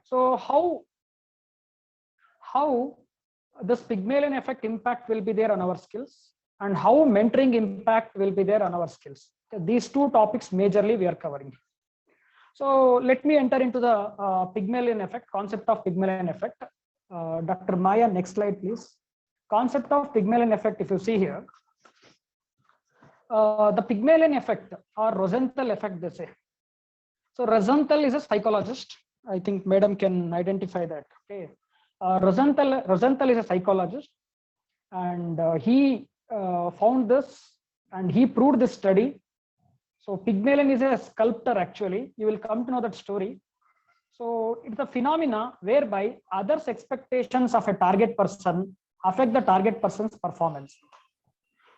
So how this Pygmalion effect impact will be there on our skills, and how mentoring impact will be there on our skills. These two topics majorly we are covering. So let me enter into the Pygmalion effect, concept of Pygmalion effect. Dr. Maya, next slide, please. Concept of Pygmalion effect, if you see here, the Pygmalion effect or Rosenthal effect, they say. So Rosenthal is a psychologist. I think madam can identify that. Okay. Rosenthal is a psychologist, and he found this and he proved this study. So Pygmalion is a sculptor actually. You will come to know that story. So it's a phenomena whereby others' expectations of a target person affect the target person's performance.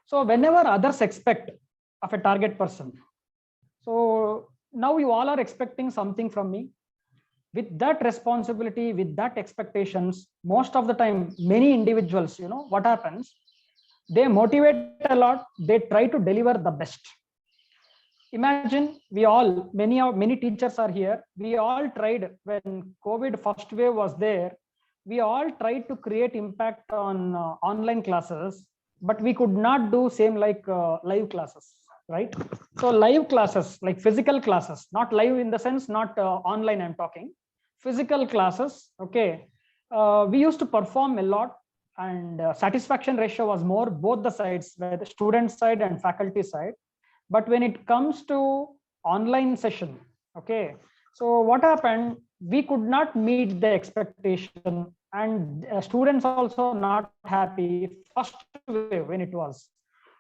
So whenever others expect of a target person, so now you all are expecting something from me. With that responsibility, with that expectations, most of the time, many individuals, what happens? They motivate a lot. They try to deliver the best. Imagine many teachers are here. We all tried when COVID first wave was there. We all tried to create impact on online classes, but we could not do same like live classes, right? So live classes, like physical classes, not live in the sense, not online I'm talking, physical classes, okay. We used to perform a lot, and satisfaction ratio was more both the sides, where the student side and faculty side. But when it comes to online session, okay, so what happened? We could not meet the expectation, and students also not happy first wave when it was.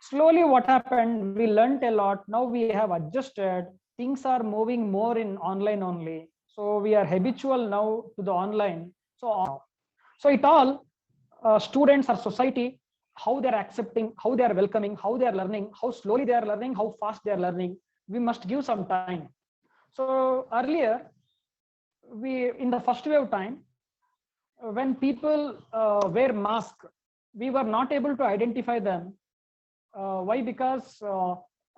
Slowly what happened? We learned a lot. Now we have adjusted. Things are moving more in online only. So we are habitual now to the online. So it all students or society, how they are accepting, how they are welcoming, how they are learning, how slowly they are learning, how fast they are learning. We must give some time. So earlier, in the first wave time, when people wear mask, we were not able to identify them. Why? Because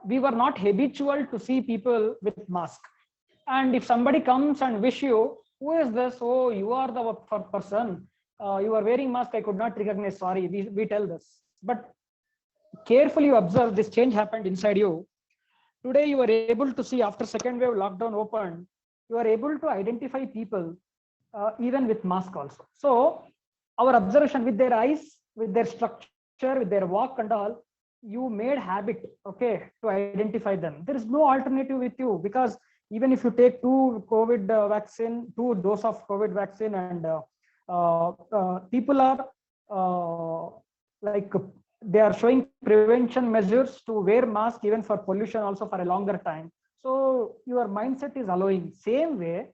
we were not habitual to see people with mask. And if somebody comes and wish you, who is this? Oh, you are the person. You are wearing mask. I could not recognize. Sorry, we tell this. But carefully observe, this change happened inside you. Today, you are able to see after second wave lockdown opened, you are able to identify people even with mask also. So our observation with their eyes, with their structure, with their walk and all, you made habit, okay, to identify them. There is no alternative with you, because even if you take two dose of COVID vaccine, and people are like they are showing prevention measures to wear mask even for pollution also for a longer time. So your mindset is allowing. Same way,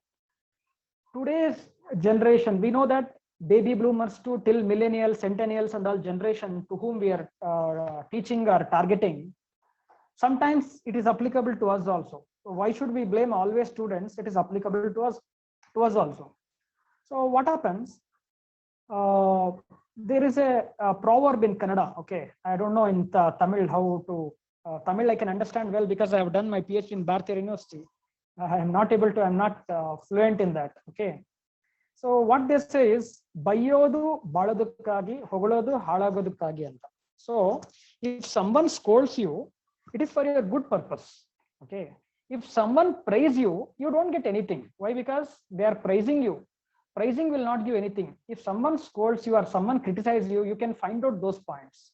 today's generation, we know that baby bloomers to till millennials, centennials and all generation to whom we are teaching or targeting, sometimes it is applicable to us also. So why should we blame always students? It is applicable to us also. So what happens? There is a proverb in Kannada. Okay, I don't know in Tamil how to. Tamil I can understand well because I have done my PhD in Bharatiya University. I am not fluent in that. Okay. So what they say is Bayodu Baladukagi, Hogolodu Halagodukagi anta. So if someone scolds you, it is for a good purpose. Okay. If someone praise you, you don't get anything. Why? Because they are praising you. Praising will not give anything. If someone scolds you or someone criticizes you, you can find out those points.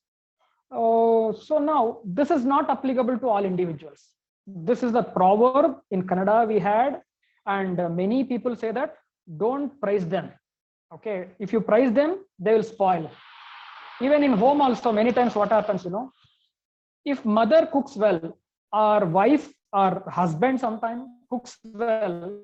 So now this is not applicable to all individuals. This is the proverb in Kannada we had, and many people say that don't praise them. Okay, if you praise them, they will spoil. Even in home also, many times what happens, if mother cooks well, or wife or husband sometimes cooks well,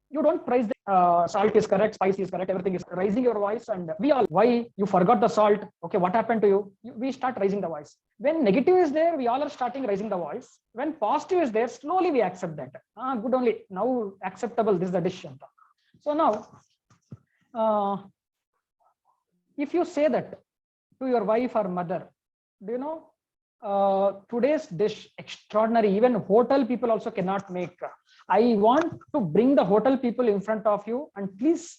you don't praise the salt is correct, spice is correct, everything is raising your voice, and we all, why you forgot the salt? Okay, what happened to you? We start raising the voice. When negative is there, we all are starting raising the voice. When positive is there, slowly we accept that. Good only, now acceptable, this is the decision. So now, if you say that to your wife or mother, do you know, today's dish extraordinary, even hotel people also cannot make. I want to bring the hotel people in front of you and please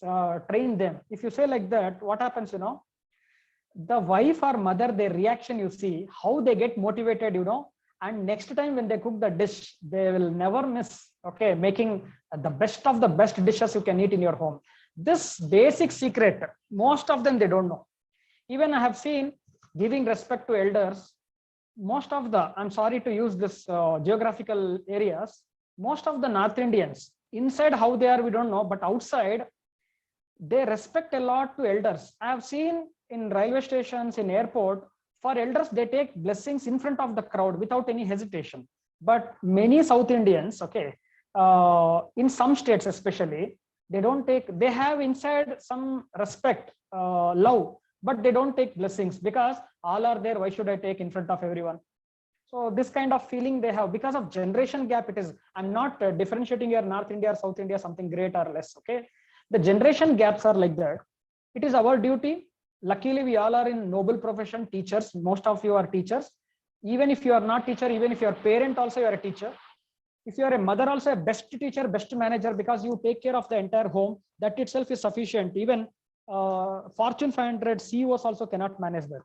train them. If you say like that, what happens, you know, the wife or mother, their reaction, you see how they get motivated, you know, and next time when they cook the dish, they will never miss, okay, making the best of the best dishes you can eat in your home. This basic secret, most of them, they don't know. Even I have seen, giving respect to elders, most of the, I'm sorry to use this geographical areas, most of the North Indians, inside how they are, we don't know, but outside, they respect a lot to elders. I have seen in railway stations, in airport, for elders, they take blessings in front of the crowd without any hesitation. But many South Indians, okay, in some states especially, they don't take, they have inside some respect, love, but they don't take blessings because all are there. Why should I take in front of everyone? So this kind of feeling they have because of generation gap. It is, I'm not differentiating your North India or South India, something great or less. Okay. The generation gaps are like that. It is our duty. Luckily, we all are in noble profession, teachers. Most of you are teachers. Even if you are not teacher, even if you are parent, also you are a teacher. If you are a mother, also a best teacher, best manager, because you take care of the entire home. That itself is sufficient. Even Fortune 500 CEOs also cannot manage that.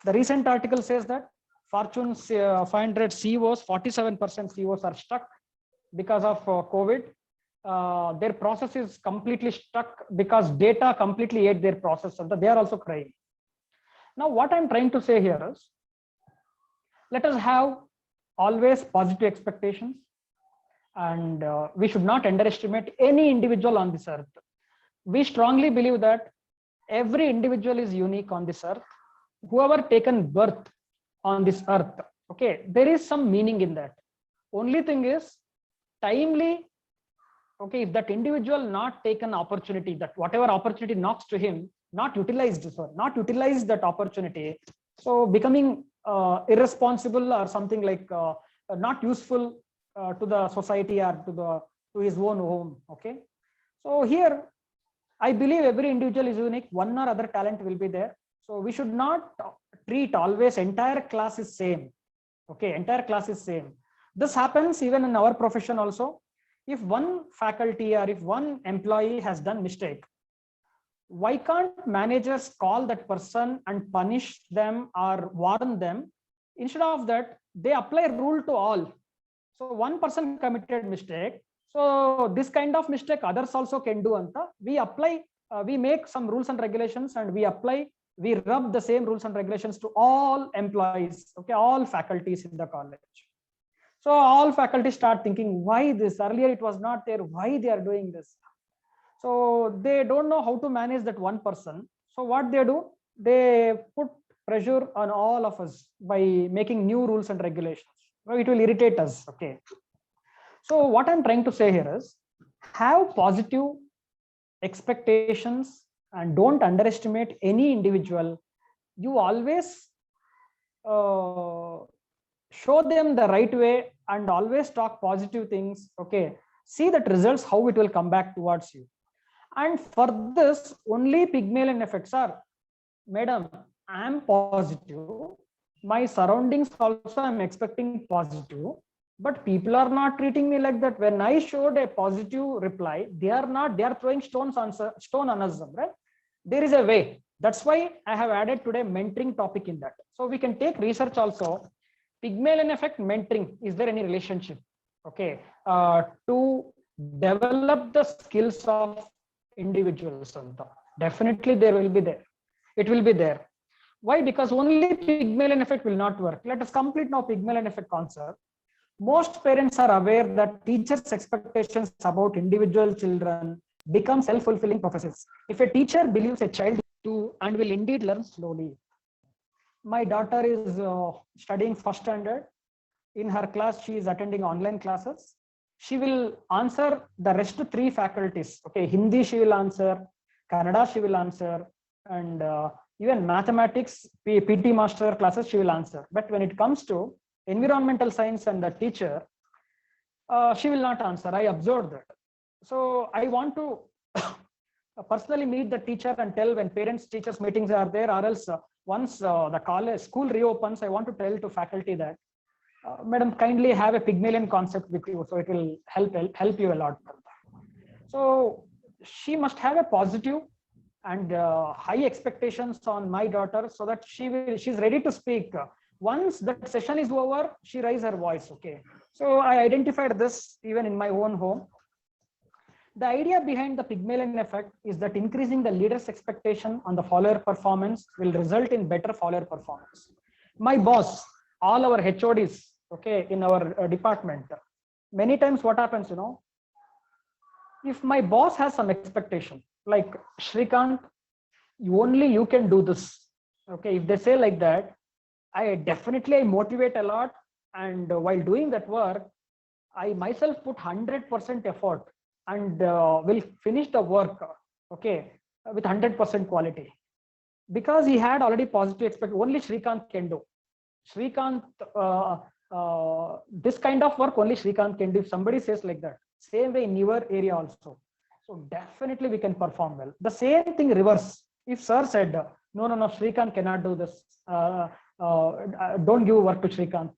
The recent article says that Fortune 500 CEOs, 47% CEOs are stuck because of COVID. Their process is completely stuck because data completely ate their process. So they are also crying. Now, what I'm trying to say here is, let us have always positive expectations, and we should not underestimate any individual on this earth. We strongly believe that every individual is unique on this earth. Whoever taken birth on this earth, okay, there is some meaning in that. Only thing is timely, okay, if that individual not taken opportunity, that whatever opportunity knocks to him, not utilized that opportunity, so becoming irresponsible or something like not useful to the society or to his own home. Okay, so here I believe every individual is unique. One or other talent will be there. So we should not treat always entire class is same. Okay, entire class is same. This happens even in our profession also. If one faculty or if one employee has done mistake, why can't managers call that person and punish them or warn them? Instead of that, they apply a rule to all. So one person committed mistake, so this kind of mistake others also can do. Anta. We apply, we make some rules and regulations and we apply, we rub the same rules and regulations to all employees, okay, all faculties in the college. So all faculty start thinking, why this? Earlier it was not there, why they are doing this? So they don't know how to manage that one person. So what they do, they put pressure on all of us by making new rules and regulations. It will irritate us, okay? So what I'm trying to say here is, have positive expectations and don't underestimate any individual. You always show them the right way and always talk positive things. Okay, see that results, how it will come back towards you. And for this, only Pygmalion effects are, madam, I'm positive, my surroundings also I'm expecting positive, but people are not treating me like that. When I showed a positive reply, they are throwing stone on us, right? There is a way. That's why I have added today mentoring topic in that. So we can take research also. Pygmalion effect, mentoring, is there any relationship? Okay, to develop the skills of individuals. Definitely there will be there. It will be there. Why? Because only Pygmalion effect will not work. Let us complete now Pygmalion effect concept. Most parents are aware that teachers' expectations about individual children become self-fulfilling prophecies. If a teacher believes a child to and will indeed learn slowly. My daughter is studying first standard. In her class, she is attending online classes. She will answer the rest 3 faculties. Okay, Hindi she will answer, Kannada she will answer, and even mathematics, PT master classes she will answer. But when it comes to environmental science and the teacher, she will not answer. I observed that. So I want to personally meet the teacher and tell when parents teachers meetings are there, or else once the college school reopens, I want to tell to faculty that madam, kindly have a Pygmalion concept with you, so it will help you a lot. So she must have a positive and high expectations on my daughter, so that she's ready to speak. Once that session is over, she raise her voice. Okay, so I identified this even in my own home. The idea behind the Pygmalion effect is that increasing the leader's expectation on the follower performance will result in better follower performance. My boss, all our HODs, okay, in our department, many times what happens, if my boss has some expectation, like Shrikant, only you can do this. Okay, if they say like that, I motivate a lot, and while doing that work, I myself put 100% effort and will finish the work, okay, with 100% quality, because he had already positive expectation. Only Shrikant can do. Shrikant, this kind of work only Shrikant can do. If somebody says like that, same way in your area also. So definitely we can perform well. The same thing reverse. If sir said, no, Shrikant cannot do this, don't give work to Shrikant.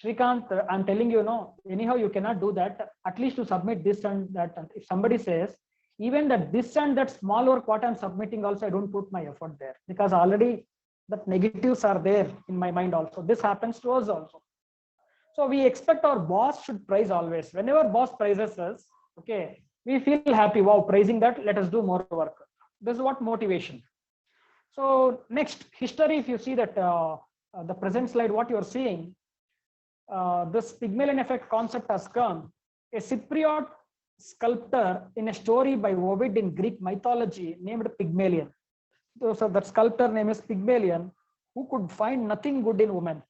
Shrikant, I'm telling you, no, anyhow, you cannot do that. At least to submit this and that. And if somebody says, even that this and that small work what I'm submitting also, I don't put my effort there, because already that negatives are there in my mind also. This happens to us also. So we expect our boss should praise always. Whenever boss praises us, okay, we feel happy. Wow, praising that, let us do more work. This is what motivation. So next, history, if you see that the present slide, what you're seeing, this Pygmalion effect concept has come. A Cypriot sculptor in a story by Ovid in Greek mythology named Pygmalion. So that sculptor name is Pygmalion, who could find nothing good in women.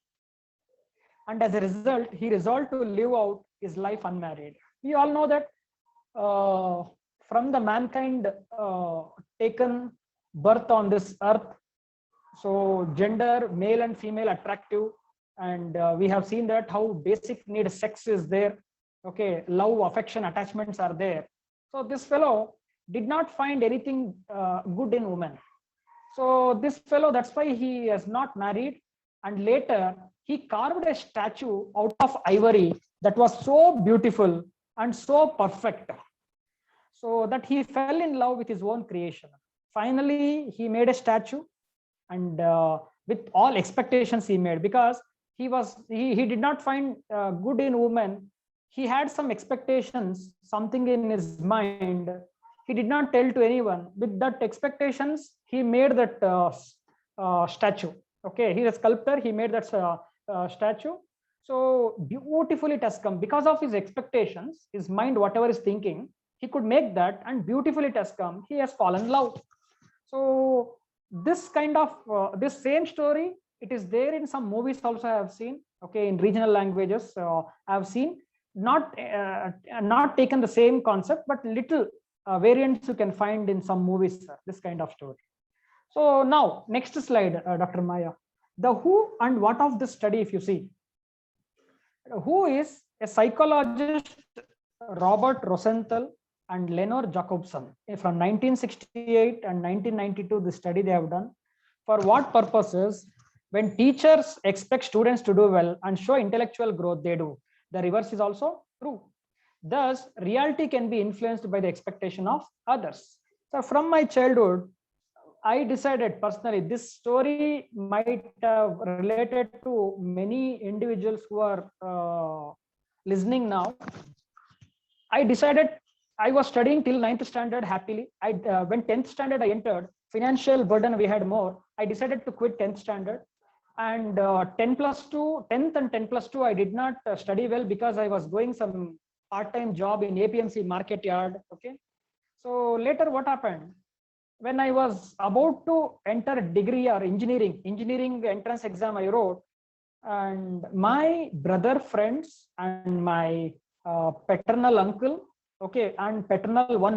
And as a result, he resolved to live out his life unmarried. We all know that from the mankind taken birth on this earth, so gender, male and female attractive, and we have seen that how basic need sex is there. Okay, love, affection, attachments are there. So this fellow did not find anything good in women. So this fellow, that's why he is not married. And later he carved a statue out of ivory that was so beautiful and so perfect, so that he fell in love with his own creation. Finally, he made a statue, and with all expectations he made, because he did not find good in women. He had some expectations, something in his mind. He did not tell to anyone. With that expectations, he made that statue. Okay, he's a sculptor. He made that statue. So beautifully it has come because of his expectations, his mind, whatever is thinking, he could make that, and beautifully it has come. He has fallen in love. So this kind of this same story, it is there in some movies also I have seen. Okay, in regional languages I have seen, not taken the same concept, but little variants you can find in some movies, this kind of story. So now next slide, Dr. Maya. The who and what of this study, if you see, who is a psychologist, Robert Rosenthal and Lenore Jacobson, from 1968 and 1992, the study they have done. For what purposes? When teachers expect students to do well and show intellectual growth, they do. The reverse is also true. Thus, reality can be influenced by the expectation of others. So from my childhood, I decided personally, this story might have related to many individuals who are listening now. I decided, I was studying till 9th standard happily. When 10th standard I entered, financial burden we had more. I decided to quit 10th standard. And 10+2, 10th and 10+2, I did not study well, because I was doing some part-time job in APMC market yard. Okay. So later what happened? When I was about to enter degree or engineering entrance exam I wrote, and my brother friends and my paternal uncle, okay, and paternal one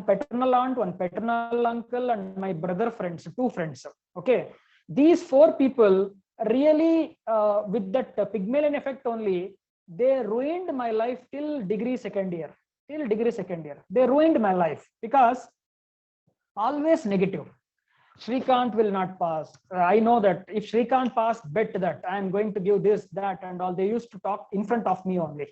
paternal aunt, one paternal uncle, and my brother friends, 2 friends. Okay, these 4 people really with that Pygmalion effect only, they ruined my life till degree second year. They ruined my life, because always negative. Shrikant will not pass. I know that if Shrikant pass, bet that I am going to give this, that, and all. They used to talk in front of me only.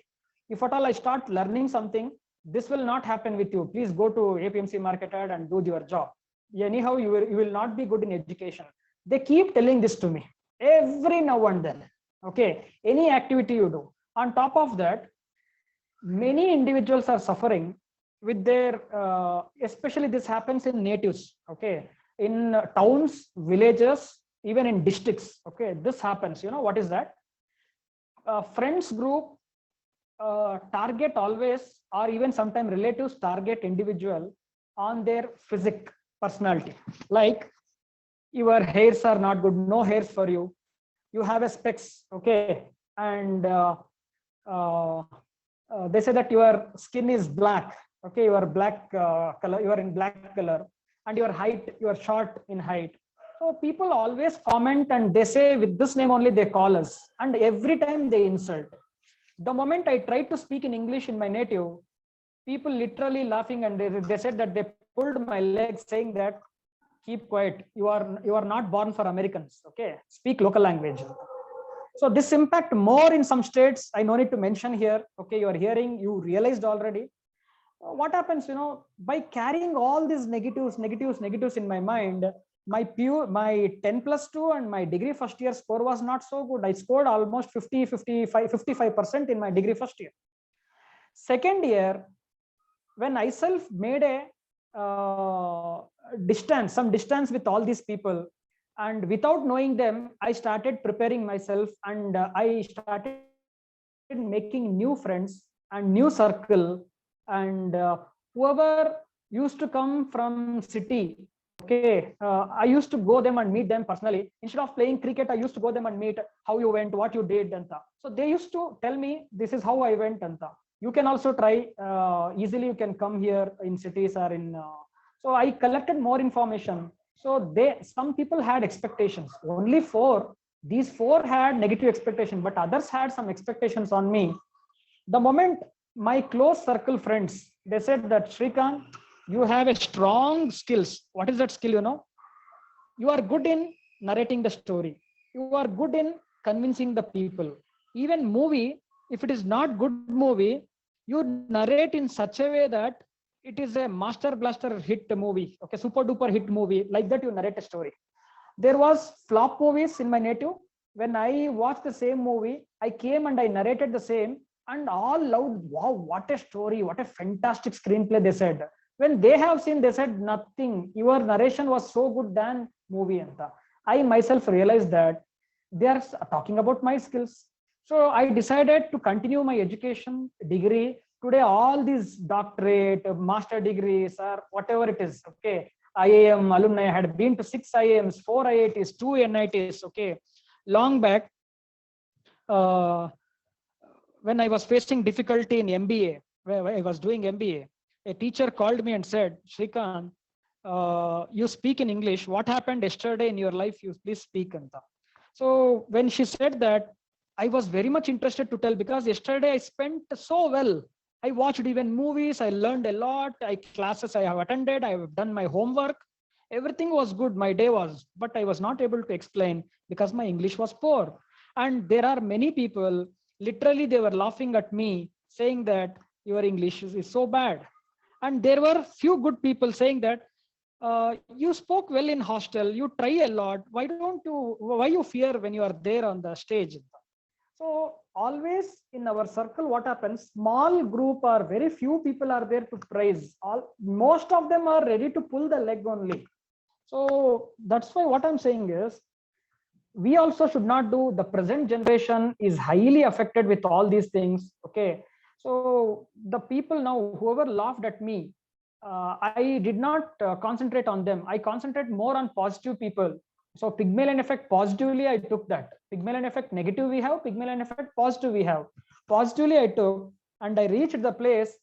If at all I start learning something, this will not happen with you. Please go to APMC Marketed and do your job. Anyhow, you will not be good in education. They keep telling this to me every now and then. Okay, any activity you do. On top of that, many individuals are suffering with their, especially this happens in natives. Okay, in towns, villages, even in districts. Okay, this happens. You know what is that? Friends group target always, or even sometimes relatives target individual on their physique, personality. Like, your hairs are not good, no hairs for you. You have a specs, okay, and they say that your skin is black, okay, you are black color, you are in black color, and your height, you are short in height. So people always comment and they say with this name only they call us, and every time they insult. The moment I tried to speak in English in my native, people literally laughing, and they said that they pulled my leg, saying that keep quiet, you are not born for Americans, okay, speak local language. So this impact more in some states, I no need to mention here. Okay, you are hearing, you realized already. What happens, you know, by carrying all these negatives in my mind, my 10+2 and my degree first year score was not so good. I scored almost 55% in my degree first year. Second year, when I self made a some distance with all these people, and without knowing them, I started preparing myself, and I started making new friends and new circle, and whoever used to come from city, okay, I used to go them and meet them personally. Instead of playing cricket, I used to go them and meet how you went, what you did, anta. So they used to tell me this is how I went, anta. You can also try, easily you can come here in cities or in so I collected more information. So some people had expectations, only these four had negative expectation, but others had some expectations on me. The moment my close circle friends, they said that Shrikant, you have a strong skills. What is that skill? You know, you are good in narrating the story, you are good in convincing the people. Even movie, if it is not good movie, you narrate in such a way that it is a master blaster hit movie, okay, super duper hit movie, like that you narrate a story. There was flop movies in my native. When I watched the same movie, I came and I narrated the same, and all loved, wow, what a story, what a fantastic screenplay, they said. When they have seen, they said nothing, your narration was so good than movie, anta. I myself realized that they are talking about my skills. So I decided to continue my education degree. Today, all these doctorate, master degrees, or whatever it is, okay, IIM alumni, I had been to 6 IIMs, 4 IITs, 2 NITs, okay. Long back, when I was facing difficulty in MBA, where I was doing MBA, a teacher called me and said, Shrikant, you speak in English. What happened yesterday in your life? You please speak, anta. So when she said that, I was very much interested to tell, because yesterday I spent so well. I watched even movies, I learned a lot, classes I have attended, I have done my homework. Everything was good, my day was, but I was not able to explain because my English was poor. And there are many people, literally they were laughing at me, saying that your English is so bad. And there were few good people saying that, you spoke well in hostel, you try a lot, why you fear when you are there on the stage? So always in our circle, what happens, small group or very few people are there to praise. Most of them are ready to pull the leg only. So that's why what I'm saying is, we also should not do, the present generation is highly affected with all these things, okay. So the people now, whoever laughed at me, I did not concentrate on them. I concentrate more on positive people. So Pygmalion effect, positively I took that. Pygmalion effect negative we have, Pygmalion effect positive we have. Positively I took, and I reached the place.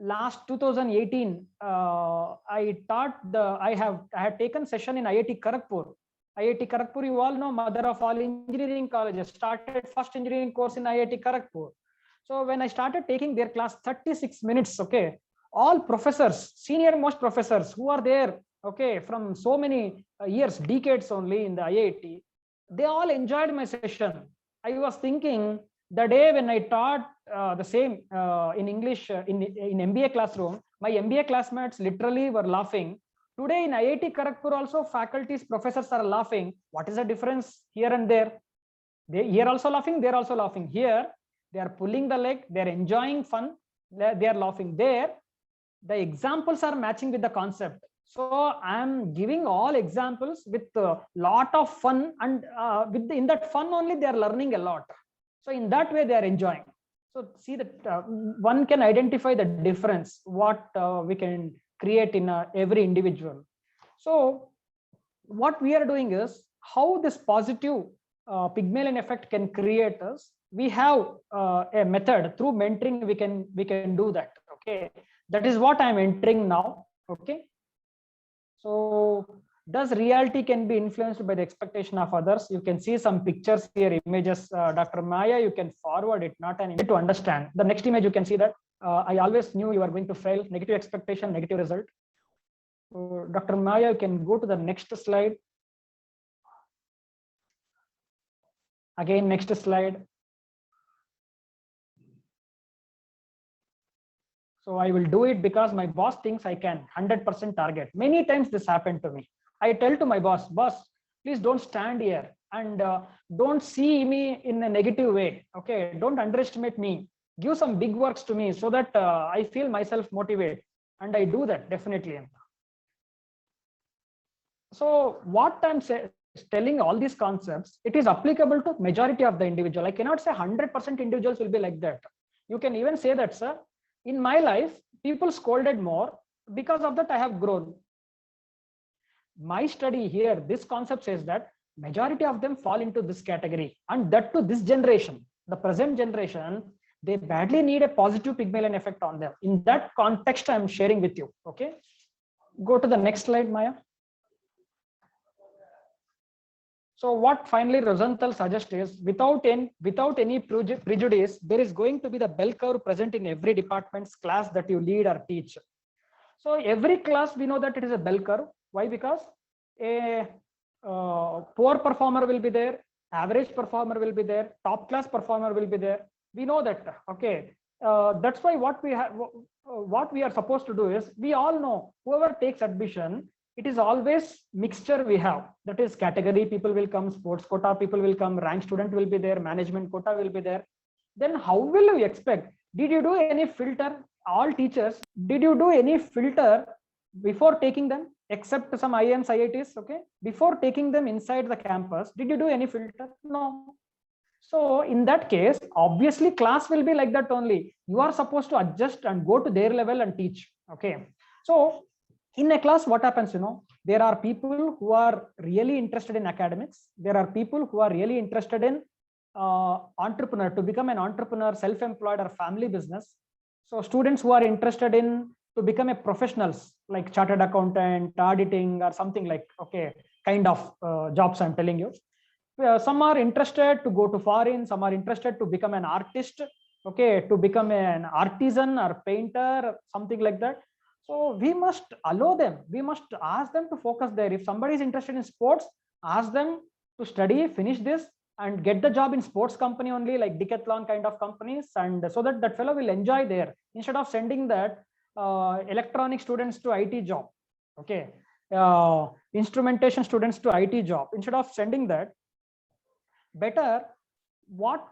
Last 2018, I had taken session in IIT Kharagpur. IIT Kharagpur, you all know, mother of all engineering colleges, started first engineering course in IIT Kharagpur. So when I started taking their class, 36 minutes, okay, all professors, senior most professors who are there, okay, from so many years, decades only in the IIT, they all enjoyed my session. I was thinking the day when I taught the same in English in MBA classroom, my MBA classmates literally were laughing. Today in IIT Kharagpur also faculties, professors are laughing. What is the difference here and there? They here also laughing, they're also laughing. Here they are pulling the leg, they're enjoying fun, they are laughing. There the examples are matching with the concept. So I'm giving all examples with a lot of fun, and in that fun only they are learning a lot. So in that way they are enjoying. So see that one can identify the difference what we can create in every individual. So what we are doing is how this positive Pygmalion effect can create us. We have a method through mentoring. We can do that. Okay, that is what I am entering now. Okay, so does reality can be influenced by the expectation of others? You can see some pictures here, images. Dr. Maya, you can forward it, not an image to understand. The next image you can see that I always knew you are going to fail. Negative expectation, negative result. Dr. Maya, you can go to the next slide. Again, next slide. So I will do it because my boss thinks I can 100% target. Many times this happened to me. I tell to my boss, please don't stand here and don't see me in a negative way. Okay, don't underestimate me. Give some big works to me so that I feel myself motivated. And I do that definitely. So what I'm telling all these concepts, it is applicable to majority of the individual. I cannot say 100% individuals will be like that. You can even say that, sir, in my life, people scolded more. Because of that, I have grown. My study here, this concept says that majority of them fall into this category, and that to this generation, the present generation, they badly need a positive Pygmalion effect on them. In that context, I'm sharing with you. Okay, go to the next slide, Maya. So what finally Rosenthal suggests is without any prejudice, there is going to be the bell curve present in every department's class that you lead or teach. So every class, we know that it is a bell curve. Why? Because a poor performer will be there, average performer will be there, top class performer will be there. We know that. Okay, that's why what we are supposed to do is, we all know whoever takes admission, it is always mixture we have. That is category people will come, sports quota people will come, rank student will be there, management quota will be there. Then how will you expect? Did you do any filter? All teachers, did you do any filter before taking them? Except some IIMs, IITs, okay? Before taking them inside the campus, did you do any filter? No. So in that case, obviously class will be like that only. You are supposed to adjust and go to their level and teach. Okay. So in a class, what happens, there are people who are really interested in academics. There are people who are really interested in entrepreneur, to become an entrepreneur, self-employed or family business. So students who are interested in to become a professionals like chartered accountant, auditing or something like, okay, kind of jobs I'm telling you. Some are interested to go to foreign, some are interested to become an artist, okay, to become an artisan or painter, something like that. So we must allow them, we must ask them to focus there. If somebody is interested in sports, ask them to study, finish this and get the job in sports company only, like Decathlon kind of companies, and so that that fellow will enjoy there, instead of sending that electronic students to IT job, okay, instrumentation students to IT job. Instead of sending that, better what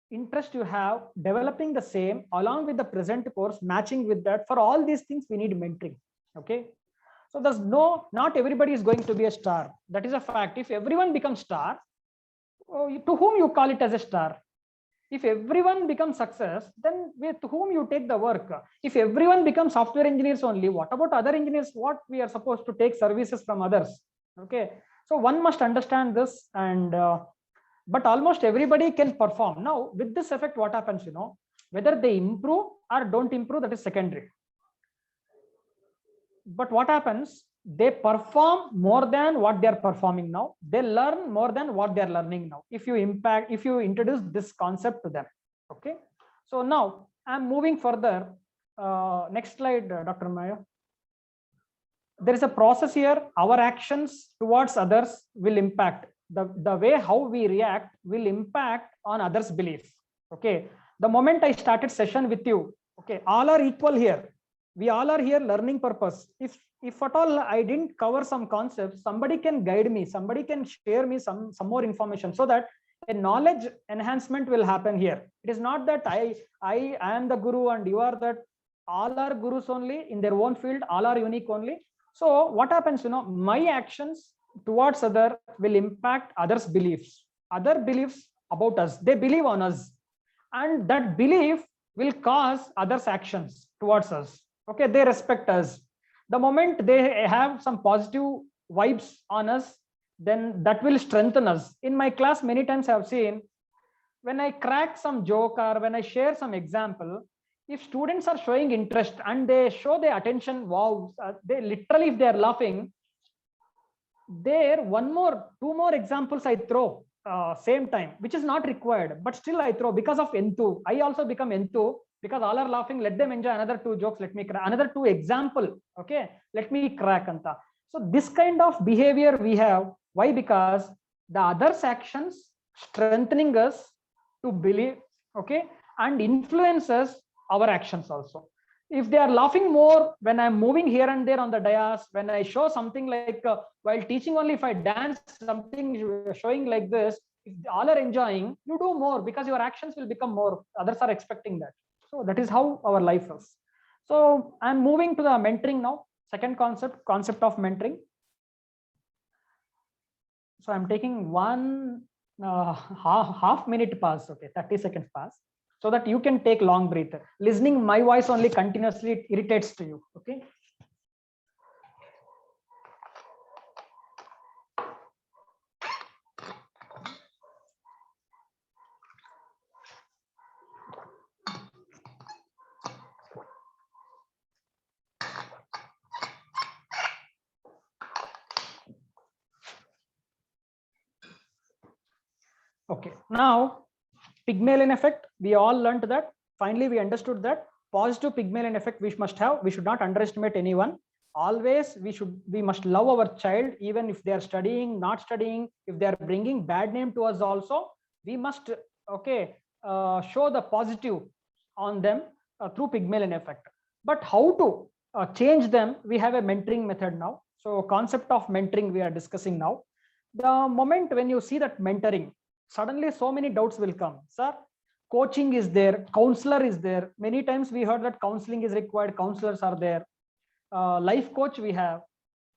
interest you have, developing the same along with the present course, matching with that. For all these things we need mentoring. Okay, so there's not everybody is going to be a star. That is a fact. If everyone becomes star, to whom you call it as a star? If everyone becomes success, then with whom you take the work? If everyone becomes software engineers only, what about other engineers? What we are supposed to take services from others? Okay, so one must understand this. And but almost everybody can perform. Now with this effect, what happens, whether they improve or don't improve, that is secondary. But what happens, they perform more than what they are performing now. They learn more than what they are learning now, if you introduce this concept to them. Okay, so now I'm moving further. Next slide, Dr. Maya. there is a process here. Our actions towards others will impact the way how we react will impact on others' belief. Okay. The moment I started session with you, okay, all are equal here. We all are here learning purpose. If at all I didn't cover some concepts, somebody can guide me, somebody can share me some more information, so that a knowledge enhancement will happen here. It is not that I am the guru and you are that. All are gurus only in their own field, all are unique only. So what happens, my actions towards other will impact others' beliefs, other beliefs about us. They believe on us, and that belief will cause others' actions towards us. Okay, they respect us. The moment they have some positive vibes on us, then that will strengthen us. In my class, many times I have seen, when I crack some joke or when I share some example, if students are showing interest and they show their attention, wow, they literally, if they are laughing, there two more examples I throw same time, which is not required, but still I throw because of enthu. I also become enthu because all are laughing. Let them enjoy another 2 jokes. Let me crack another 2 example. Okay, let me crack anta. So this kind of behavior we have. Why? Because the others' actions strengthening us to believe, okay, and influences our actions also. If they are laughing more when I'm moving here and there on the dais, when I show something like while teaching only, if I dance something showing like this, if all are enjoying, you do more because your actions will become more. Others are expecting that. So that is how our life is. So I'm moving to the mentoring now. Second concept of mentoring. So I'm taking one half minute pause. Okay, 30 seconds pause, so that you can take long breath. Listening my voice only continuously, it irritates to you. Okay. Okay. Now, Pygmalion effect. We all learned that. Finally, we understood that positive Pygmalion effect we must have. We should not underestimate anyone. Always we must love our child, even if they are studying, not studying, if they are bringing bad name to us also, we must show the positive on them through Pygmalion effect. But how to change them? We have a mentoring method now. So concept of mentoring we are discussing now. The moment when you see that mentoring, suddenly so many doubts will come. Sir, coaching is there, counselor is there. Many times we heard that counseling is required, counselors are there. Life coach we have.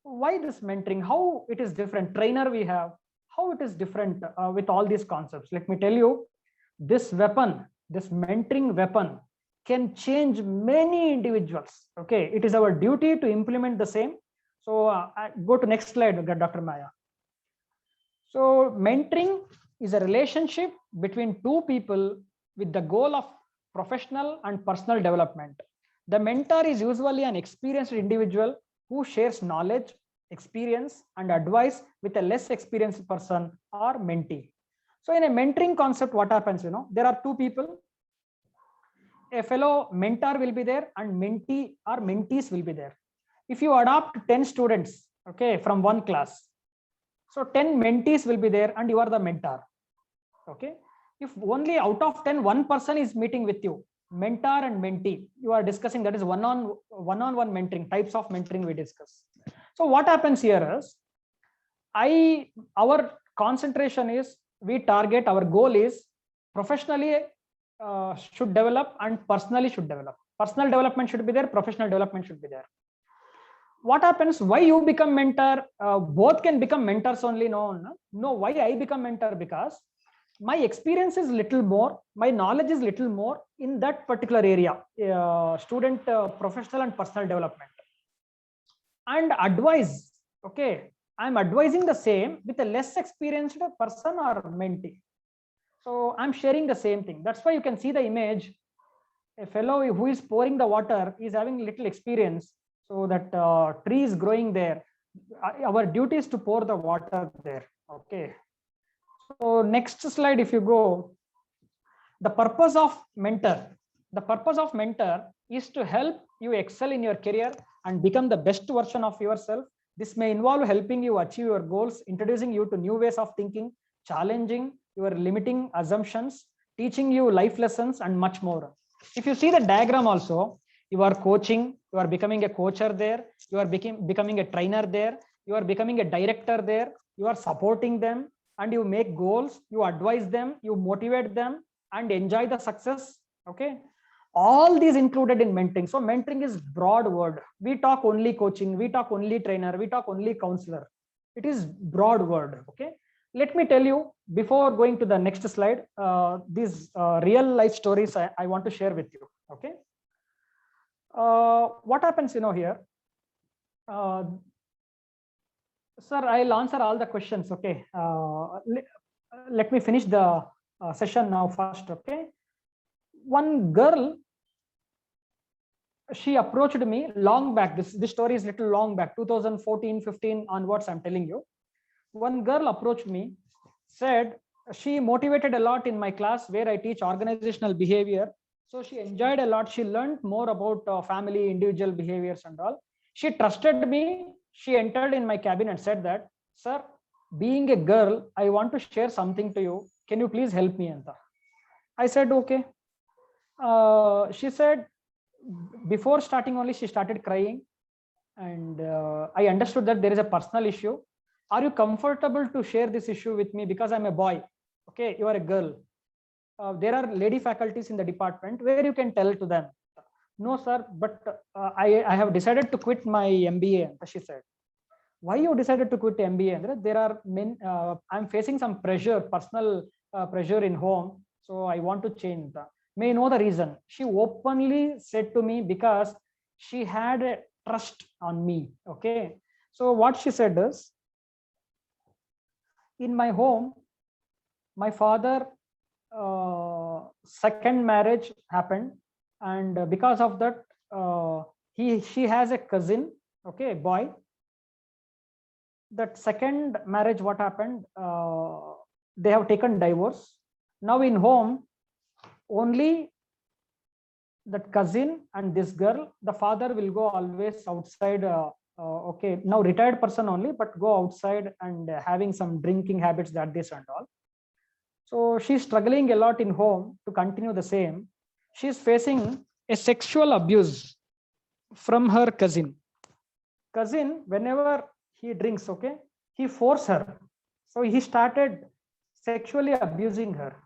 Why this mentoring? How it is different? Trainer we have. How it is different with all these concepts? Let me tell you, this weapon, this mentoring weapon can change many individuals. Okay, it is our duty to implement the same. So go to next slide, Dr. Maya. So mentoring is a relationship between two people with the goal of professional and personal development. The mentor is usually an experienced individual who shares knowledge, experience, and advice with a less experienced person or mentee. So in a mentoring concept, what happens? There are two people. A fellow mentor will be there and mentee or mentees will be there. If you adopt 10 students, okay, from one class, so 10 mentees will be there and you are the mentor. Okay. If only out of 10, one person is meeting with you, mentor and mentee, you are discussing, that is one-on-one mentoring, types of mentoring we discuss. So what happens here is, our concentration is, we target, our goal is professionally should develop and personally should develop. Personal development should be there, professional development should be there. What happens? Why you become mentor? Both can become mentors only. No. Why I become mentor? Because my experience is little more, my knowledge is little more in that particular area, student, professional and personal development. And advice, okay, I'm advising the same with a less experienced person or mentee. So I'm sharing the same thing. That's why you can see the image. A fellow who is pouring the water is having little experience. So that tree is growing there. Our duty is to pour the water there. Okay. So next slide, if you go, the purpose of mentor. The purpose of mentor is to help you excel in your career and become the best version of yourself. This may involve helping you achieve your goals, introducing you to new ways of thinking, challenging your limiting assumptions, teaching you life lessons, and much more. If you see the diagram also, you are coaching, you are becoming a coacher there, you are becoming a trainer there, you are becoming a director there, you are supporting them, and you make goals, you advise them, you motivate them, and enjoy the success. Okay, all these included in mentoring. So mentoring is broad word. We talk only coaching, we talk only trainer, we talk only counselor. It is broad word. Okay, let me tell you before going to the next slide, these real life stories I want to share with you. Okay, what happens here, sir, I'll answer all the questions. Okay, let me finish the session now first. Okay, one girl, she approached me long back. This story is little long back, 2014-15 onwards, I'm telling you. One girl approached me, said she motivated a lot in my class where I teach organizational behavior. So she enjoyed a lot. She learned more about family, individual behaviors and all. She trusted me. She entered in my cabin and said that, sir, being a girl, I want to share something to you. Can you please help me? I said, okay. She said, before starting only, she started crying. And I understood that there is a personal issue. Are you comfortable to share this issue with me? Because I'm a boy. Okay, you are a girl. There are lady faculties in the department where you can tell to them. No, sir, but I have decided to quit my MBA, she said. Why you decided to quit MBA? There are men, I'm facing some pressure, personal pressure in home. So I want to change. May know the reason. She openly said to me because she had a trust on me. Okay. So what she said is, in my home, my father second marriage happened, and because of that, she has a cousin, okay, boy. That second marriage, what happened? They have taken divorce. Now in home, only that cousin and this girl, the father will go always outside. Okay, now retired person only, but go outside and having some drinking habits, that this and all. So she's struggling a lot in home to continue the same. She's facing a sexual abuse from her cousin. Cousin, whenever he drinks, okay, he forced her. So he started sexually abusing her.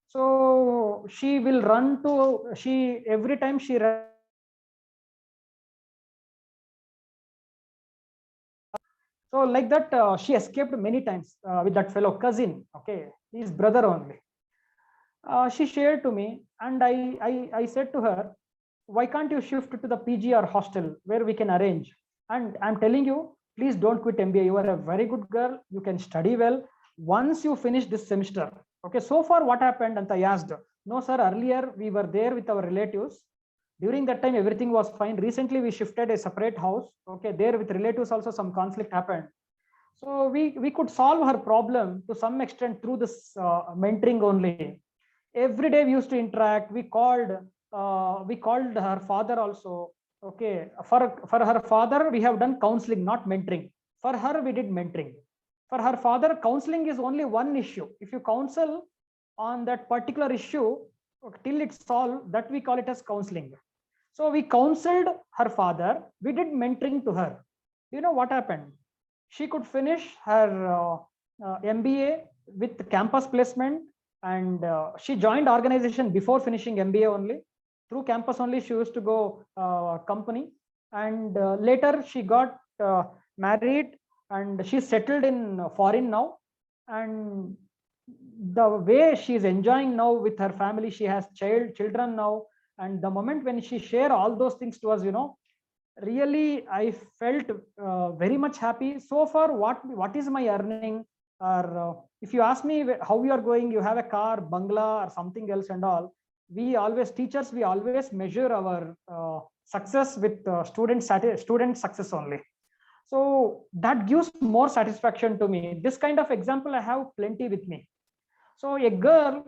So she will run to, every time she runs. So like that, she escaped many times with that fellow cousin. Okay, his brother only. She shared to me, and I said to her, why can't you shift to the PG or hostel where we can arrange? And I'm telling you, please don't quit MBA. You are a very good girl. You can study well. Once you finish this semester, okay. So far, what happened? And I asked, no, sir. Earlier we were there with our relatives. During that time, everything was fine. Recently, we shifted a separate house. Okay, there with relatives also some conflict happened. So we could solve her problem to some extent through this mentoring only. Every day we used to interact. We called her father also. Okay, for her father we have done counseling, not mentoring. For her we did mentoring. For her father, counseling is only one issue. If you counsel on that particular issue till it's solved, that we call it as counseling. So we counseled her father. We did mentoring to her. You know what happened? She could finish her MBA with campus placement, and she joined organization before finishing MBA only. Through campus only, she used to go company, and later she got married, and she's settled in foreign now. And the way she's enjoying now with her family, she has children now. And the moment when she shared all those things to us, really I felt very much happy. So far, what is my earning? Or if you ask me how you are going, you have a car, bungalow, or something else and all. We always, teachers, we always measure our success with student success only. So that gives more satisfaction to me. This kind of example I have plenty with me. So a girl,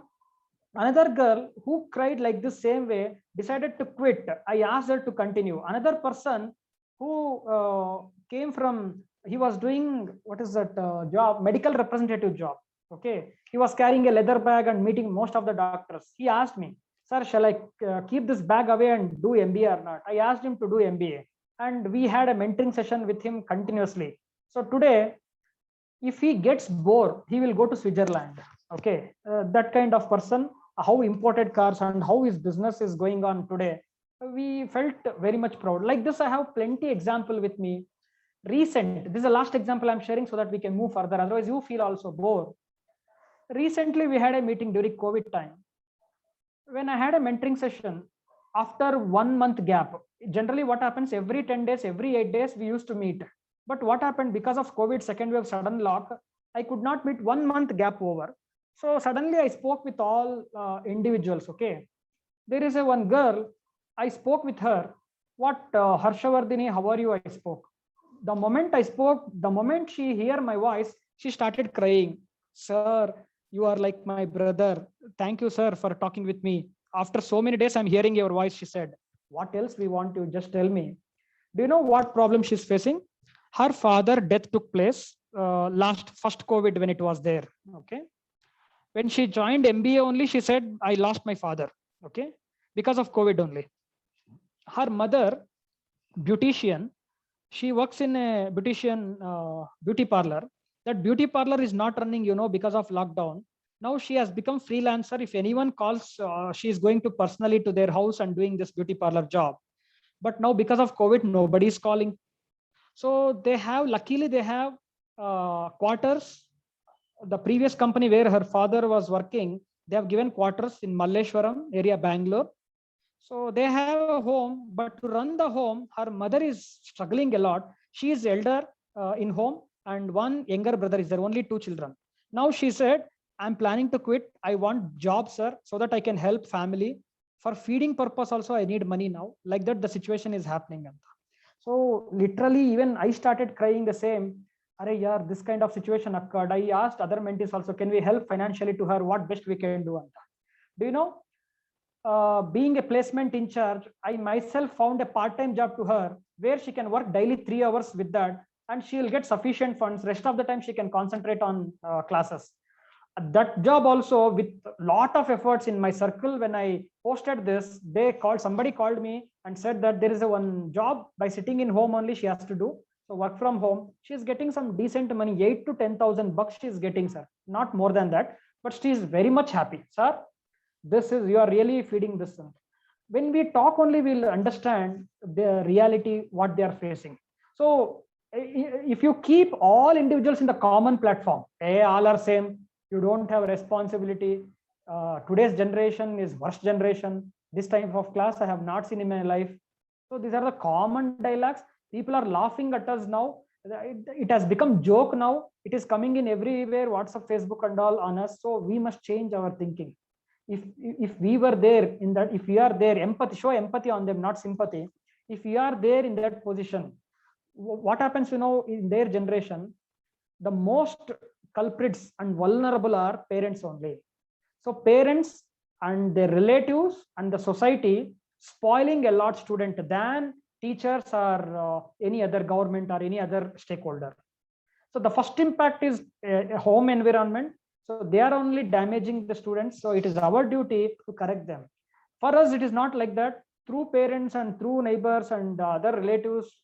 Another girl who cried like this same way decided to quit. I asked her to continue. Another person who came from, he was doing, what is that job? Medical representative job. Okay. He was carrying a leather bag and meeting most of the doctors. He asked me, sir, shall I keep this bag away and do MBA or not? I asked him to do MBA. And we had a mentoring session with him continuously. So today, if he gets bored, he will go to Switzerland. Okay. That kind of person, how imported cars and how his business is going on today, we felt very much proud. Like this, I have plenty example with me. Recent, this is the last example I'm sharing so that we can move further. Otherwise, you feel also bored. Recently, we had a meeting during COVID time. When I had a mentoring session, after 1 month gap, generally what happens every 10 days, every 8 days, we used to meet. But what happened because of COVID second wave sudden lock, I could not meet 1 month gap over. So suddenly I spoke with all individuals. Okay. There is a one girl, I spoke with her. What, Harshavardhini, how are you? I spoke. The moment I spoke, the moment she hear my voice, she started crying. Sir, you are like my brother. Thank you, sir, for talking with me. After so many days, I'm hearing your voice, she said. What else we want to just tell me? Do you know what problem she's facing? Her father death took place last first COVID when it was there. Okay. When she joined MBA only, she said, I lost my father. Okay. Because of COVID only. Her mother, beautician, she works in a beautician beauty parlor. That beauty parlor is not running, because of lockdown. Now she has become freelancer. If anyone calls, she is going to personally to their house and doing this beauty parlor job. But now because of COVID, nobody is calling. So they have, luckily they have quarters. The previous company where her father was working, they have given quarters in Malleshwaram area, Bangalore. So they have a home, but to run the home, her mother is struggling a lot. She is elder in home, and one younger brother is there, only 2 children. Now she said, I'm planning to quit. I want job, sir, so that I can help family. For feeding purpose also, I need money now. Like that, the situation is happening. So literally, even I started crying the same. Arey yaar, this kind of situation occurred. I asked other mentees also, can we help financially to her? What best we can do? Do you know? Being a placement in charge, I myself found a part-time job to her where she can work daily 3 hours with that, and she'll get sufficient funds. Rest of the time, she can concentrate on classes. That job also, with lot of efforts in my circle, when I posted this, somebody called me and said that there is a one job by sitting in home only she has to do. So work from home. She's getting some decent money, 8 to 10,000 bucks she's getting, sir. Not more than that, but she is very much happy, sir. This is, you are really feeding this. When we talk only, we'll understand the reality, what they are facing. So if you keep all individuals in the common platform, all are same, you don't have a responsibility. Today's generation is worst generation. This type of class I have not seen in my life. So these are the common dialogues. People are laughing at us now. It has become joke now. It is coming in everywhere, WhatsApp, Facebook and all on us. So we must change our thinking. If we were there in that, if we are there, empathy, show empathy on them, not sympathy. If we are there in that position, what happens, in their generation, the most culprits and vulnerable are parents only. So parents and their relatives and the society spoiling a lot student than teachers or any other government or any other stakeholder. So the first impact is a home environment. So they are only damaging the students. So it is our duty to correct them. For us, it is not like that. Through parents and through neighbors and other relatives,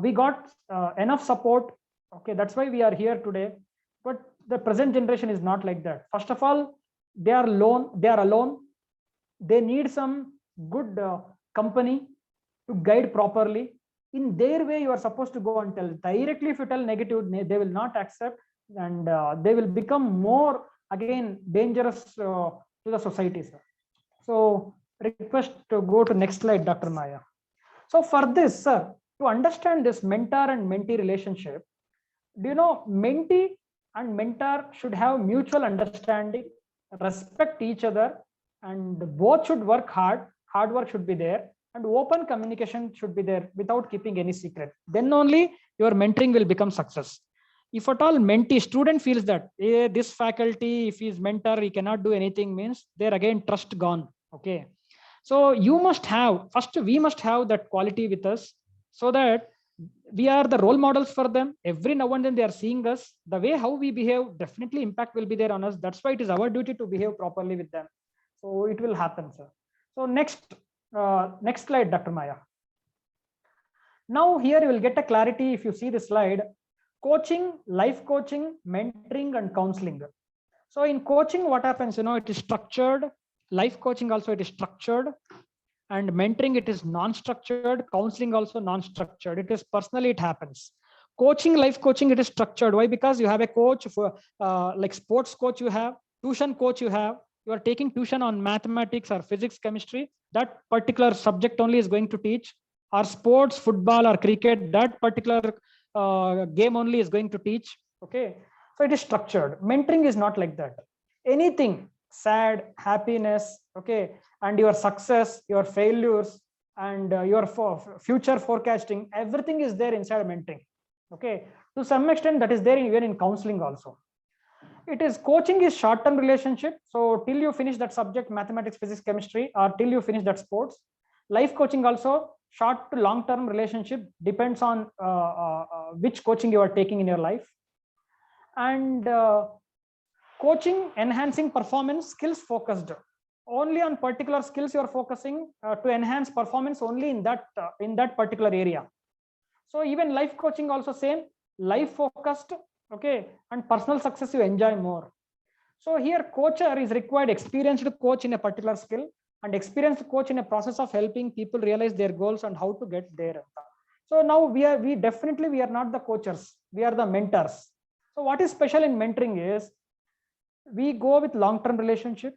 we got enough support. Okay, that's why we are here today. But the present generation is not like that. First of all, they are alone. They need some good company to guide properly. In their way, you are supposed to go and tell. Directly, if you tell negative, they will not accept, and they will become more, again, dangerous to the society, sir. So request to go to next slide, Dr. Maya. So for this, sir, to understand this mentor and mentee relationship, do you know, mentee and mentor should have mutual understanding, respect each other, and both should work hard. Hard work should be there, and open communication should be there without keeping any secret. Then only your mentoring will become success. if at all mentee student feels that this faculty, if he's mentor, he cannot do anything, means there again trust gone. Okay. So you must have, first we must have that quality with us, so that we are the role models for them. Every now and then they are seeing us. The way how we behave, definitely impact will be there on us. That's why it is our duty to behave properly with them. So it will happen, sir. So next slide, Dr. Maya. Now here you will get a clarity if you see the slide. Coaching, life coaching, mentoring, and counseling. So in coaching, what happens? It is structured. Life coaching also, it is structured. And mentoring, it is non-structured. Counseling also non-structured. It is personally, it happens. Coaching, life coaching, it is structured. Why? Because you have a coach for like sports coach, you have tuition coach, you are taking tuition on mathematics or physics, chemistry. That particular subject only is going to teach. Or sports, football or cricket, that particular game only is going to teach. Okay. So it is structured. Mentoring is not like that. Anything, sad, happiness, okay, and your success, your failures, and your future forecasting, everything is there inside mentoring. Okay. To some extent, that is there even in counseling also. It is coaching is short-term relationship. So till you finish that subject, mathematics, physics, chemistry, or till you finish that sports. Life coaching also short to long-term relationship, depends on which coaching you are taking in your life. And coaching, enhancing performance, skills focused. Only on particular skills you are focusing to enhance performance only in that particular area. So even life coaching also same, life focused, okay, and personal success you enjoy more. So here coacher is required experienced coach in a particular skill, and experienced coach in a process of helping people realize their goals and how to get there. So now we are not the coaches, we are the mentors. So what is special in mentoring is we go with long-term relationship.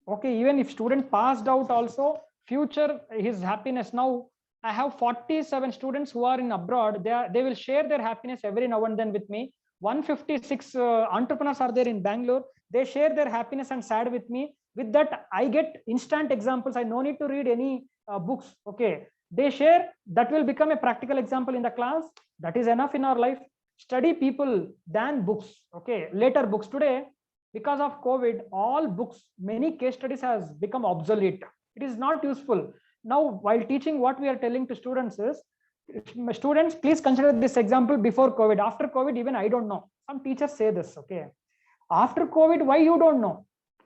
Okay, even if student passed out also, future his happiness. Now I have 47 students who are in abroad. They will share their happiness every now and then with me. 156 entrepreneurs are there in Bangalore. They share their happiness and sad with me. With that, I get instant examples. I no need to read any books. Okay, they share, that will become a practical example in the class. That is enough in our life. Study people than books. Okay, later books. Today, because of COVID, all books, many case studies has become obsolete. It is not useful. Now, while teaching, what we are telling to students is, students, please consider this example before COVID. After COVID, even I don't know. Some teachers say this, okay. After COVID, why you don't know?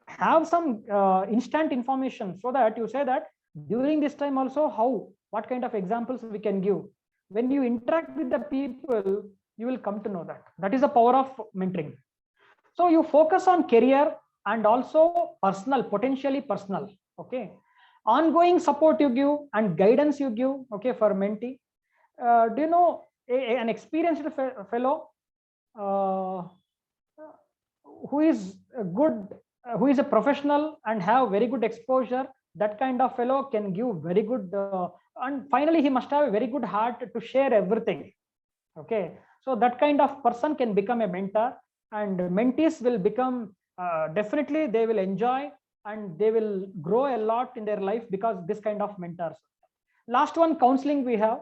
Have some instant information, so that you say that during this time also, what kind of examples we can give. When you interact with the people, you will come to know that. That is the power of mentoring. So you focus on career and also personal, potentially personal. Okay. Ongoing support you give and guidance you give, okay, for mentee. Do you know an experienced fellow who is good, who is a professional and have very good exposure? That kind of fellow can give very good, and finally he must have a very good heart to share everything. Okay, so that kind of person can become a mentor, and mentees will become definitely they will enjoy and they will grow a lot in their life because this kind of mentors. Last one, counseling. We have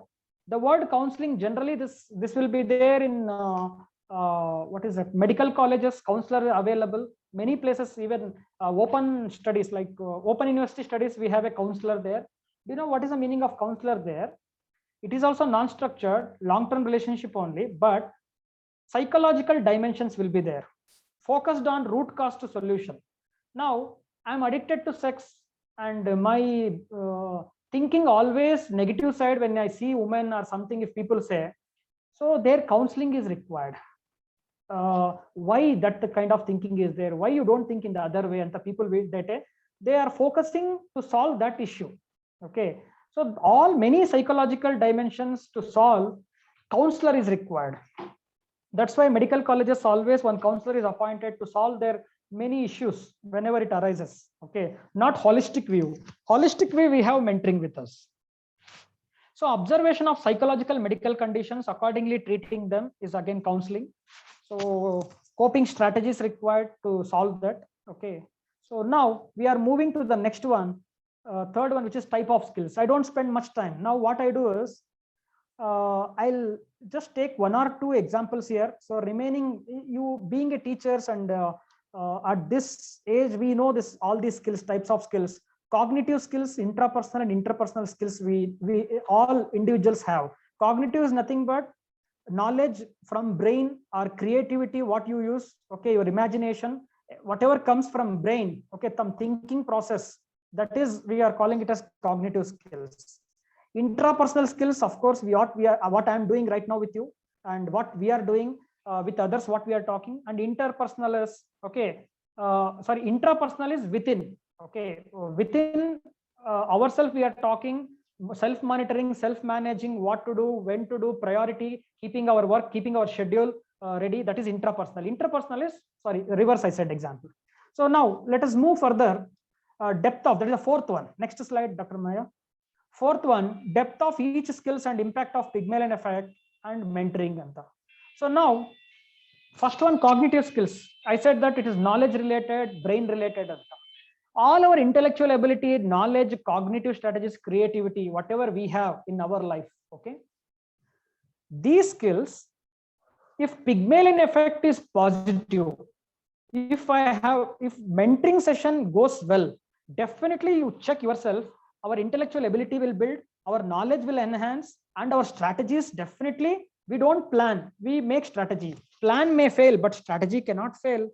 the word counseling. Generally, this will be there in what is it? Medical colleges. Counselor available many places. Even open studies like open university studies, we have a counselor there. Do you know what is the meaning of counselor there? It is also non-structured, long-term relationship only, but psychological dimensions will be there, focused on root cause to solution. Now, I'm addicted to sex, and my thinking always negative side when I see women or something, if people say, so their counseling is required. Why that kind of thinking is there? Why you don't think in the other way? And the people with that, they are focusing to solve that issue. Okay. So many psychological dimensions to solve, counselor is required. That's why medical colleges always one counselor is appointed to solve their many issues whenever it arises. Okay, not holistic view. Holistic view, we have mentoring with us. So observation of psychological medical conditions, accordingly treating them is again counseling. So coping strategies required to solve that. Okay. So now we are moving to the next one, third one, which is type of skills. I don't spend much time. Now what I do is, I'll just take one or two examples here. So remaining, you being a teachers and at this age, we know this, all these skills, types of skills, cognitive skills, intrapersonal and interpersonal skills, we all individuals have. Cognitive is nothing but knowledge from brain or creativity, what you use, okay, your imagination, whatever comes from brain, okay, some thinking process, that is, we are calling it as cognitive skills. Intrapersonal skills, of course, what I am doing right now with you, and what we are doing with others, what we are talking. And interpersonal is, okay, sorry, intrapersonal is within, okay, within ourselves we are talking, self monitoring, self managing, what to do, when to do, priority, keeping our work, keeping our schedule ready, that is intrapersonal. Interpersonal is, sorry, reverse, I said example. So now let us move further. Depth of, that is the fourth one. Next slide, Dr. Maya. Fourth one, depth of each skills and impact of Pygmalion effect and mentoring. So now, first one, cognitive skills. I said that it is knowledge related, brain related. All our intellectual ability, knowledge, cognitive strategies, creativity, whatever we have in our life, okay, these skills, if Pygmalion effect is positive, if mentoring session goes well, definitely you check yourself, our intellectual ability will build, our knowledge will enhance, and our strategies, definitely, we don't plan, we make strategy. Plan may fail, but strategy cannot fail.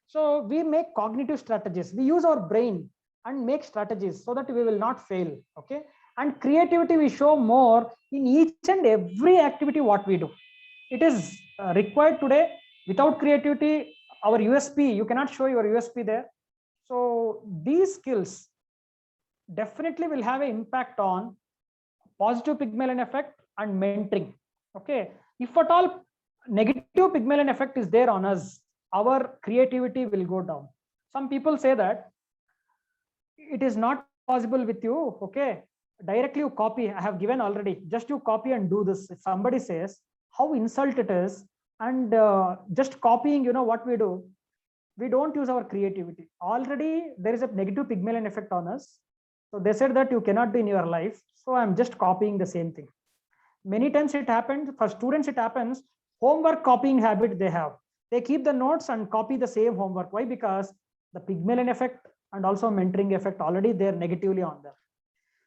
So we make cognitive strategies, we use our brain and make strategies so that we will not fail, okay. And creativity we show more in each and every activity what we do. It is required today. Without creativity, our USP, you cannot show your USP there. So these skills definitely will have an impact on positive Pygmalion effect and mentoring, okay. If at all negative Pygmalion effect is there on us, our creativity will go down. Some people say that it is not possible with you, okay, directly you copy, I have given already, just you copy and do this. If somebody says how insult it is, and just copying, what we do, we don't use our creativity. Already there is a negative Pygmalion effect on us. So they said that you cannot do in your life. So I'm just copying the same thing. Many times it happens, for students it happens, homework copying habit they have. They keep the notes and copy the same homework. Why? Because the Pygmalion effect and also mentoring effect already there negatively on them.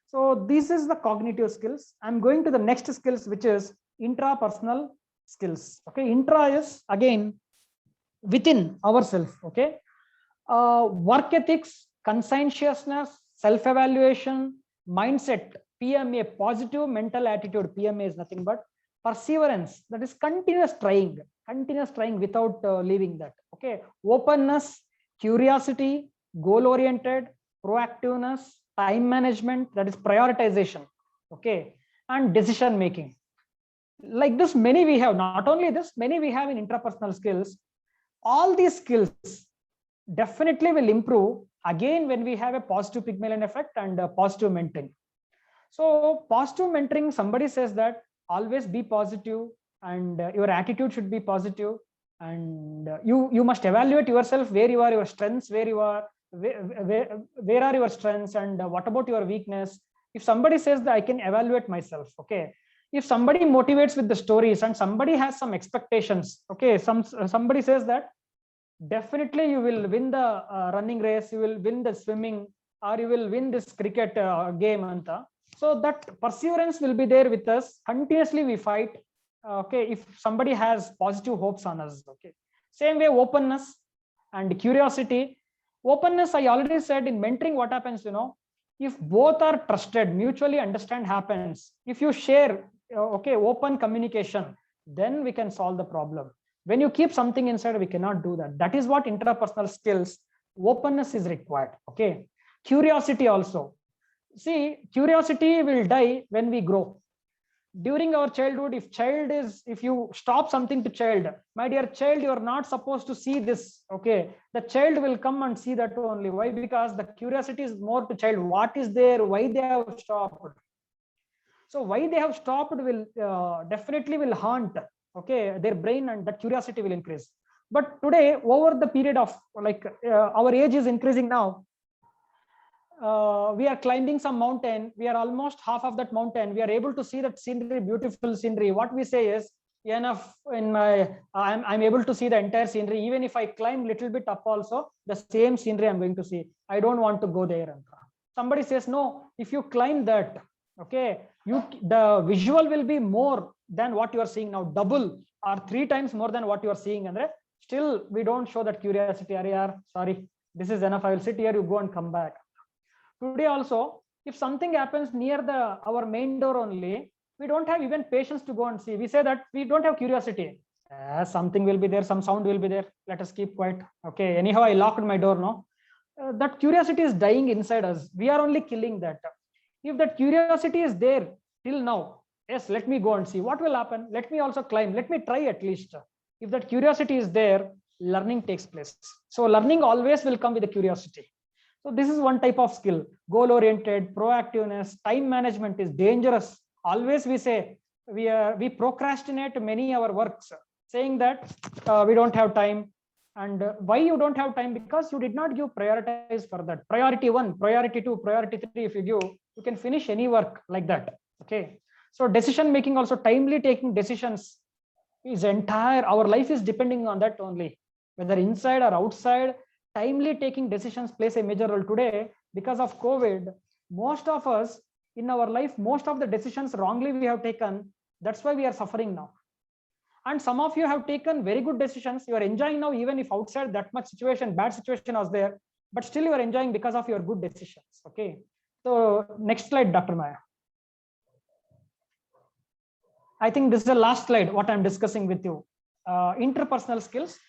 So this is the cognitive skills. I'm going to the next skills, which is intrapersonal skills. Okay, intra is again within ourselves. Okay, work ethics, conscientiousness, self-evaluation, mindset, PMA, positive mental attitude. PMA is nothing but perseverance, that is continuous trying without leaving that. Okay, openness, curiosity, goal oriented, proactiveness, time management, that is prioritization, okay, and decision making. Like this, many we have, not only this, many we have in intrapersonal skills. All these skills definitely will improve again when we have a positive Pygmalion effect and positive mentoring. So positive mentoring, somebody says that always be positive and your attitude should be positive, and you must evaluate yourself, where you are, your strengths, where you are, where are your strengths, and what about your weakness. If somebody says that I can evaluate myself, okay, if somebody motivates with the stories and somebody has some expectations, okay, somebody says that definitely you will win the running race, you will win the swimming, or you will win this cricket game, anta. So that perseverance will be there with us. Continuously we fight. Okay, if somebody has positive hopes on us, okay. Same way, openness and curiosity. Openness, I already said in mentoring, what happens, if both are trusted, mutually understand happens. If you share, okay, open communication, then we can solve the problem. When you keep something inside, we cannot do that. That is what interpersonal skills, openness is required. Okay, curiosity also. See, curiosity will die when we grow. During our childhood, if you stop something to child, my dear child, you are not supposed to see this, okay, the child will come and see that only. Why? Because the curiosity is more to child, what is there, why they have stopped. So why they have stopped will definitely will haunt, okay, their brain, and that curiosity will increase. But today, over the period of like our age is increasing now, we are climbing some mountain, we are almost half of that mountain, we are able to see that scenery, beautiful scenery. What we say is, enough in my, I'm able to see the entire scenery. Even if I climb little bit up also, the same scenery I'm going to see. I don't want to go there. Somebody says, no, if you climb that, okay, the visual will be more than what you are seeing now, double or 3 times more than what you are seeing. And still we don't show that curiosity. Sorry, this is enough. I will sit here, you go and come back. Today also, if something happens near our main door only, we don't have even patience to go and see. We say that we don't have curiosity. Something will be there, some sound will be there. Let us keep quiet. Okay, anyhow, I locked my door now. That curiosity is dying inside us. We are only killing that. If that curiosity is there till now, yes, let me go and see what will happen. Let me also climb. Let me try at least. If that curiosity is there, learning takes place. So learning always will come with the curiosity. So this is one type of skill. Goal-oriented, proactiveness, time management is dangerous. Always we say we procrastinate many our works, saying that we don't have time. And why you don't have time? Because you did not give prioritize for that. Priority 1, priority 2, priority 3. If you give, you can finish any work like that. Okay. So decision making, also timely taking decisions is entire. Our life is depending on that only. Whether inside or outside, timely taking decisions plays a major role today. Because of COVID, most of us in our life, most of the decisions wrongly we have taken. That's why we are suffering now. And some of you have taken very good decisions. You are enjoying now, even if outside that much situation, bad situation was there, but still you are enjoying because of your good decisions. Okay. So next slide, Dr. Maya. I think this is the last slide, what I'm discussing with you. Interpersonal skills.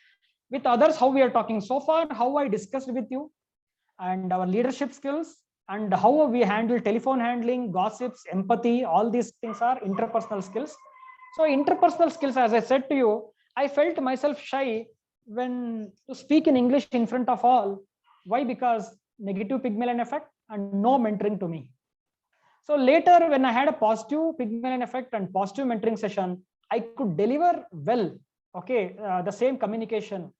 With others, how we are talking so far, how I discussed with you, and our leadership skills, and how we handle telephone handling, gossips, empathy, all these things are interpersonal skills. So interpersonal skills, as I said to you, I felt myself shy when to speak in English in front of all. Why? Because negative Pygmalion effect and no mentoring to me. So later, when I had a positive Pygmalion effect and positive mentoring session, I could deliver well, okay, the same communication.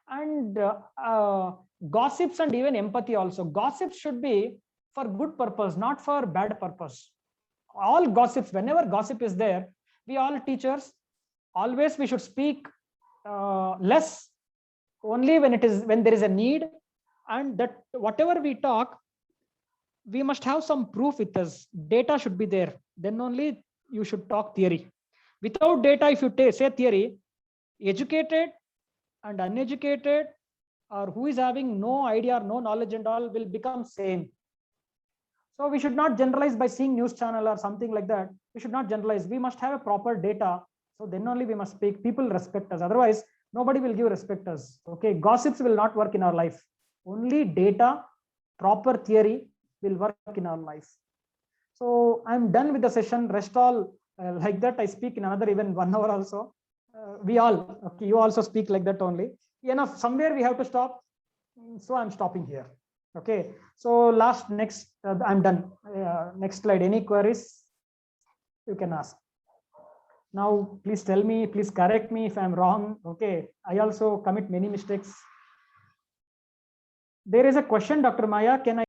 And gossips and even empathy also. Gossips should be for good purpose, not for bad purpose. All gossips, whenever gossip is there, we all teachers, always we should speak less, only when there is a need, and that whatever we talk, we must have some proof with us. Data should be there. Then only you should talk theory. Without data, if you say theory, educated and uneducated, or who is having no idea or no knowledge and all, will become same. So we should not generalize by seeing news channel or something like that. We should not generalize. We must have a proper data. So then only we must speak. People respect us. Otherwise, nobody will give respect us. Okay, gossips will not work in our life. Only data, proper theory will work in our life. So I'm done with the session. Rest all like that. I speak in another even 1 hour also. We all, okay, you also speak like that only. Enough. Somewhere we have to stop. So I'm stopping here. Okay. So next, I'm done. Next slide. Any queries? You can ask. Now, please tell me, please correct me if I'm wrong. Okay. I also commit many mistakes. There is a question, Dr. Maya. Can I